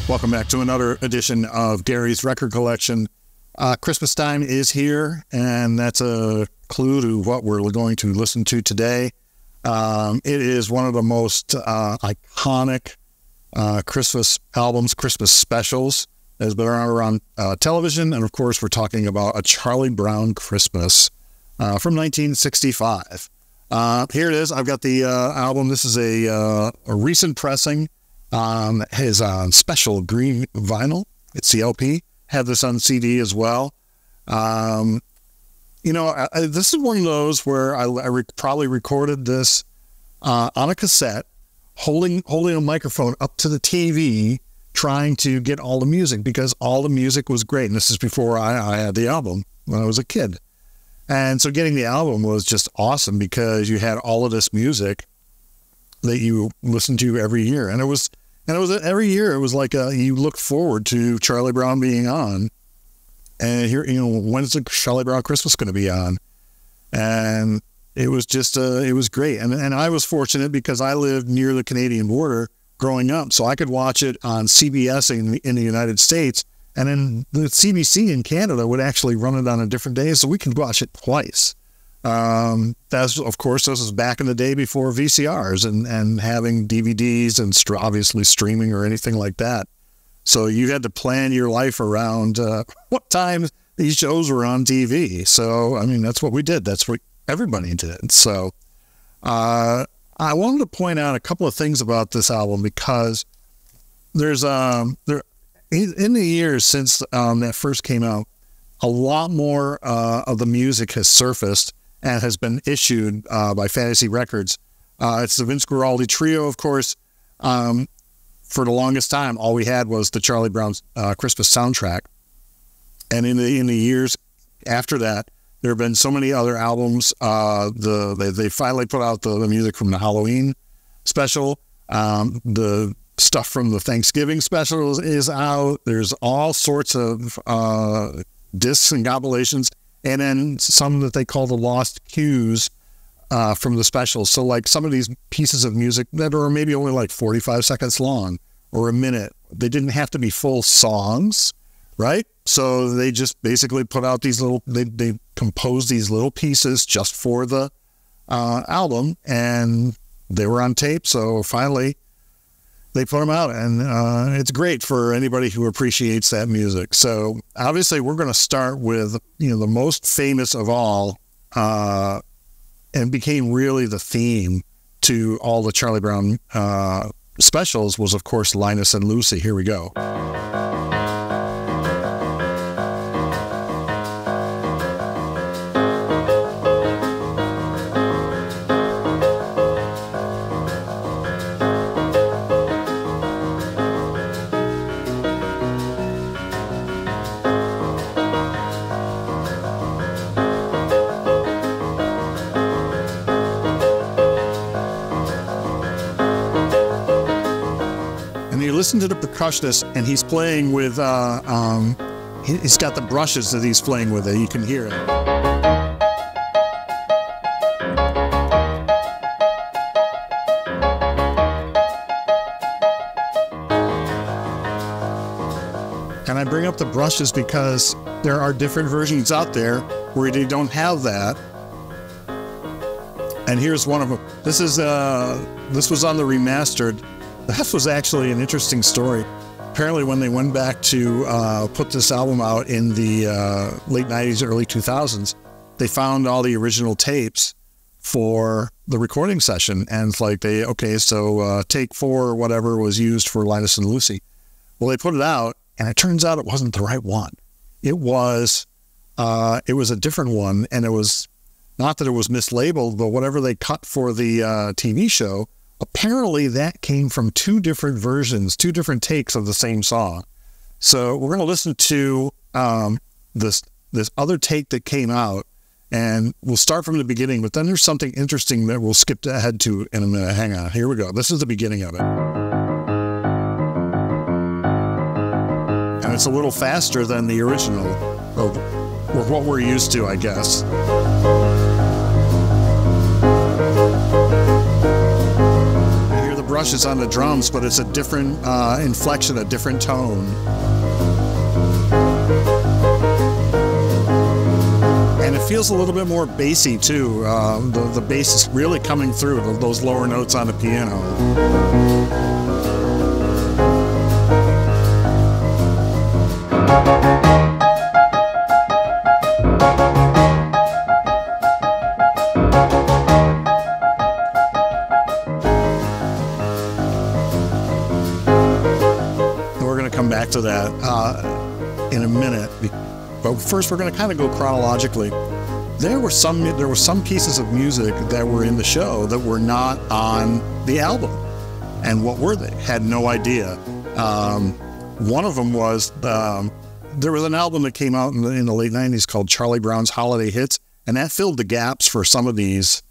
Welcome back to another edition of Gary's Record Collection. Christmas time is here, and that's a clue to what we're going to listen to today. It is one of the most iconic Christmas albums, Christmas specials, that has been around television. And of course, we're talking about A Charlie Brown Christmas from 1965. Here it is. I've got the album. This is a recent pressing. His special green vinyl. It's the LP. Have this on CD as well. You know, this is one of those where I probably recorded this on a cassette, holding a microphone up to the TV, trying to get all the music, because all the music was great. And this is before I had the album, when I was a kid. And so getting the album was just awesome, because you had all of this music that you listened to every year. And it was every year, it was like you looked forward to Charlie Brown being on. And here, you know, when's the Charlie Brown Christmas going to be on? And it was just, it was great. And I was fortunate because I lived near the Canadian border growing up, so I could watch it on CBS in the United States. And then the CBC in Canada would actually run it on a different day, so we could watch it twice. That's, of course, this was back in the day before VCRs and having DVDs and obviously streaming or anything like that. So you had to plan your life around what time these shows were on TV. So, I mean, that's what we did. That's what everybody did. So I wanted to point out a couple of things about this album, because there's in the years since that first came out, a lot more of the music has surfaced and has been issued by Fantasy Records. It's the Vince Guaraldi Trio, of course. For the longest time, all we had was the Charlie Brown Christmas soundtrack. And in the years after that, there have been so many other albums. They finally put out the music from the Halloween special. The stuff from the Thanksgiving special is out. There's all sorts of discs and compilations, and then some that they call the lost cues from the specials. So like some of these pieces of music that are maybe only like 45 seconds long or a minute, they didn't have to be full songs, right? So they just basically put out these little, they composed these little pieces just for the album, and they were on tape. So finally they put them out, and it's great for anybody who appreciates that music. So obviously we're going to start with, you know, the most famous of all, and became really the theme to all the Charlie Brown specials, was of course Linus and Lucy. Here we go. Listen to the percussionist, and he's playing with, he's got the brushes that he's playing with it. You can hear it. And I bring up the brushes because there are different versions out there where they don't have that. And here's one of them. This was on the remastered. That was actually an interesting story. Apparently when they went back to put this album out in the late 90s, early 2000s, they found all the original tapes for the recording session. And it's like, so take 4 or whatever was used for Linus and Lucy. Well, they put it out, and it turns out it wasn't the right one. It was a different one, and it was, not that it was mislabeled, but whatever they cut for the TV show, apparently that came from 2 different versions, 2 different takes of the same song. So we're going to listen to this other take that came out, and we'll start from the beginning, but then there's something interesting that we'll skip ahead to in a minute. Hang on, here we go. This is the beginning of it. And it's a little faster than the original, or what we're used to, I guess. brushes on the drums, but it's a different inflection, a different tone. And it feels a little bit more bassy too. The bass is really coming through those lower notes on the piano. We're going to come back to that in a minute. But first, we're going to kind of go chronologically. There were some pieces of music that were in the show that were not on the album. And what were they? Had no idea. One of them was, there was an album that came out in the late 90s called Charlie Brown's Holiday Hits, and that filled the gaps for some of these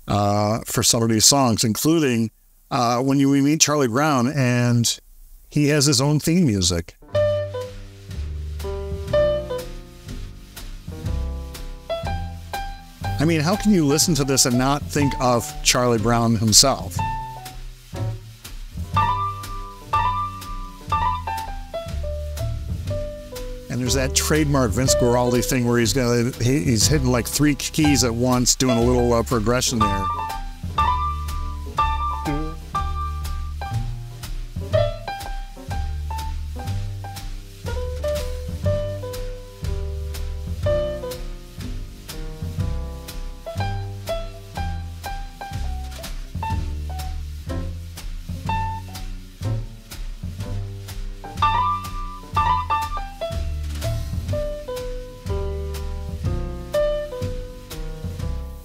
songs, including when we meet Charlie Brown and he has his own theme music. I mean, how can you listen to this and not think of Charlie Brown himself? And there's that trademark Vince Guaraldi thing where he's hitting like 3 keys at once, doing a little progression there.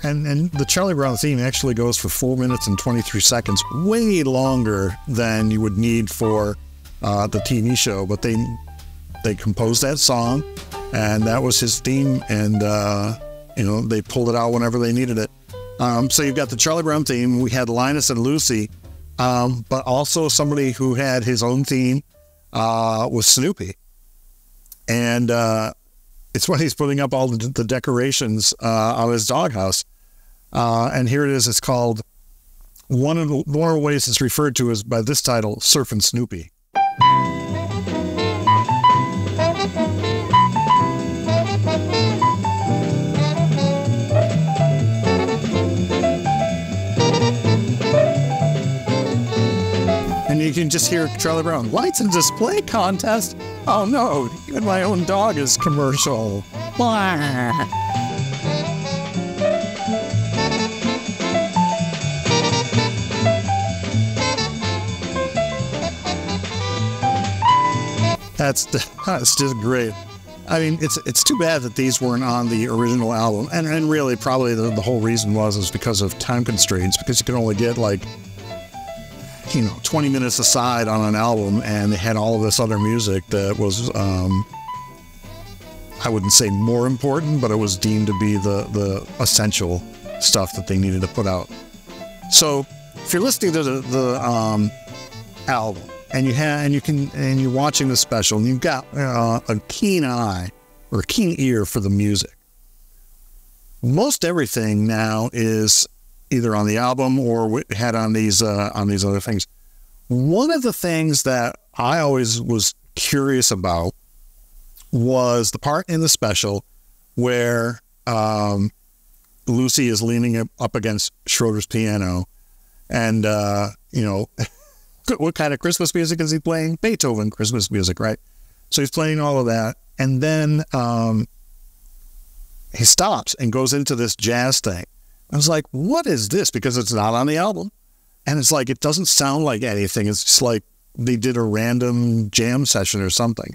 And the Charlie Brown theme actually goes for 4 minutes and 23 seconds, way longer than you would need for the TV show. But they composed that song, and that was his theme, and they pulled it out whenever they needed it. So you've got the Charlie Brown theme. We had Linus and Lucy, but also somebody who had his own theme was Snoopy, and it's when he's putting up all the decorations on his doghouse. And here it is. It's called, one of the ways it's referred to is by this title, Surfin' Snoopy. And you can just hear Charlie Brown, lights and display contest? Oh no, even my own dog is commercial. Blah. That's just great. I mean, it's too bad that these weren't on the original album, and really probably the whole reason was because of time constraints, because you could only get 20 minutes aside on an album, and they had all of this other music that was, I wouldn't say more important, but it was deemed to be the essential stuff that they needed to put out. So if you're listening to the album, and you're watching the special, and you've got a keen eye or a keen ear for the music. Most everything now is either on the album or had on these other things. One of the things that I always was curious about was the part in the special where Lucy is leaning up against Schroeder's piano, and what kind of Christmas music is he playing? Beethoven Christmas music, right? So he's playing all of that, and then he stops and goes into this jazz thing. I was like, what is this? Because it's not on the album. And it's like, it doesn't sound like anything. It's just like they did a random jam session or something.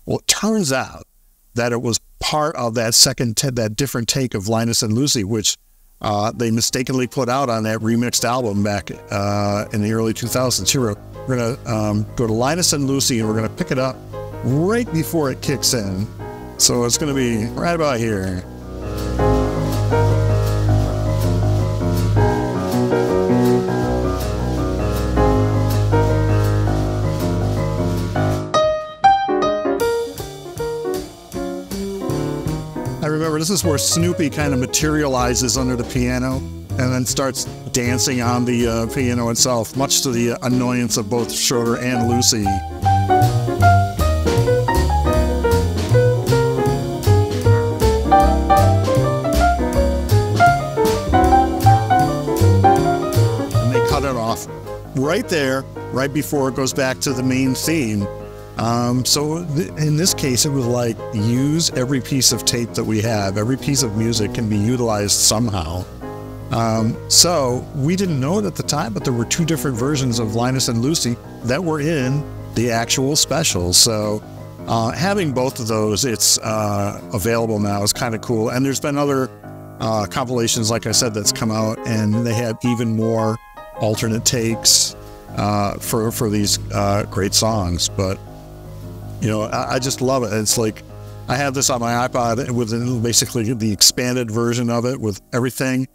Well, it turns out that it was part of that that different take of Linus and Lucy, which they mistakenly put out on that remixed album back in the early 2000s. Here, we're going to go to Linus and Lucy, and we're going to pick it up right before it kicks in. So it's going to be right about here. I remember this is where Snoopy kind of materializes under the piano and then starts dancing on the piano itself, much to the annoyance of both Schroeder and Lucy. And they cut it off right there, right before it goes back to the main theme. So in this case, it was like, use every piece of tape that we have. Every piece of music can be utilized somehow. So we didn't know it at the time, but there were two different versions of Linus and Lucy that were in the actual special. So having both of those, it's available now, is kind of cool. And there's been other compilations, like I said, that's come out, and they have even more alternate takes for these great songs. But you know, I just love it. It's like, I have this on my iPod with basically the expanded version of it, with everything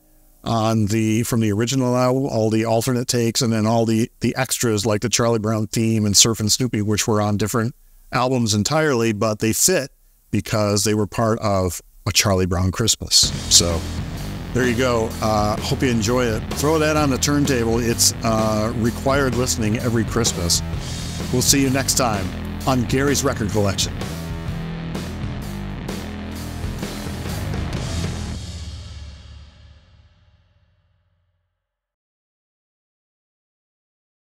on from the original album, all the alternate takes, and then all the extras like the Charlie Brown theme and Surf and Snoopy, which were on different albums entirely, but they fit because they were part of A Charlie Brown Christmas. So there you go. Hope you enjoy it. Throw that on the turntable. It's required listening every Christmas. We'll see you next time on Gary's Record Collection.